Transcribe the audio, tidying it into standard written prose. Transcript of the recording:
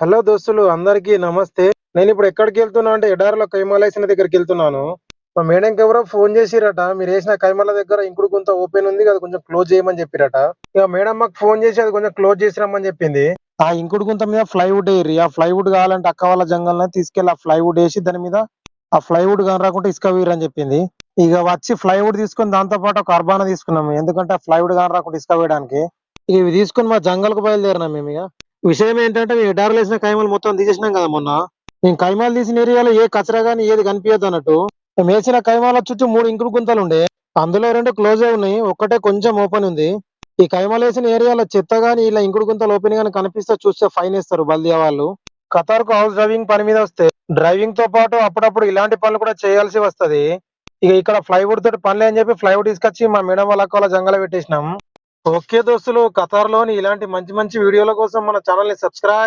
Hello దోస్తులు అందరికీ నమస్తే. నేను ఇప్పుడు ఎక్కడికి వెళ్తున్నా అంటే ఎడారిలో కైమాలేసిన దగ్గరికి వెళ్తున్నాను. మా మేడంకి ఎవరో ఫోన్ చేసిరట, మీరు వేసిన కైమాల దగ్గర ఇంకుడు గుంత ఓపెన్ ఉంది అది కొంచెం క్లోజ్ చేయమని చెప్పిరట. ఇక మేడం మాకు ఫోన్ చేసి అది కొంచెం క్లోజ్ చేసి రమ్మని చెప్పింది. ఆ ఇంకుడు గుంత మీద ప్లైవుడ్ వేయరు. ఆ ప్లైవుడ్ కావాలంటే అక్క వాళ్ళ జంగల్ని తీసుకెళ్లి ఆ ప్లైవుడ్ వేసి దాని మీద ఆ ప్లైవుడ్ కానరాకుంటే ఇసుక వేయరని చెప్పింది. ఇక వచ్చి ప్లైవుడ్ తీసుకొని దాంతో పాటు ఒక అర్బానా తీసుకున్నాము, ఎందుకంటే ఆ ప్లైవుడ్ కానరాకుంటే ఇసుక వేయడానికి. ఇవి తీసుకొని మా జంగల్కు బయలుదేరినాం మేము. ఇక విషయం ఏంటంటే మేము ఎడారులు వేసిన కైమాలు మొత్తం తీసేసినాం కదా మొన్న. మేము కైమాలు తీసిన ఏరియాలో ఏ కచరా గానీ ఏది కనిపించదు అన్నట్టు. మేము వేసిన కైమాల చుట్టూ 3 ఇంకుడు గుంతలు ఉండే, అందులో 2 క్లోజ్ అయి ఉన్నాయి, ఒక్కటే కొంచెం ఓపెన్ ఉంది. ఈ కైమాలు వేసిన ఏరియాలో చెత్త గానీ ఇలా ఇంకుడు గుంతలు ఓపెన్ గానీ కనిపిస్తే చూస్తే ఫైన్ వేస్తారు బల్దియా వాళ్ళు. ఖతార్కు హౌస్ డ్రైవింగ్ పని మీద వస్తే డ్రైవింగ్ తో పాటు అప్పుడప్పుడు ఇలాంటి పనులు కూడా చేయాల్సి వస్తది. ఇక ఇక్కడ ఫ్లైవుడ్ తోటి పనులే అని చెప్పి ఫ్లైవుడ్ తీసుకొచ్చి మా మేడం వాళ్ళ అక్క వాళ్ళ జంగల పెట్టేసినాం. ఓకే దోస్తులు, ఖతార్ లోని ఇలాంటి మంచి మంచి వీడియోల కోసం మన ఛానల్ ని సబ్స్క్రైబ్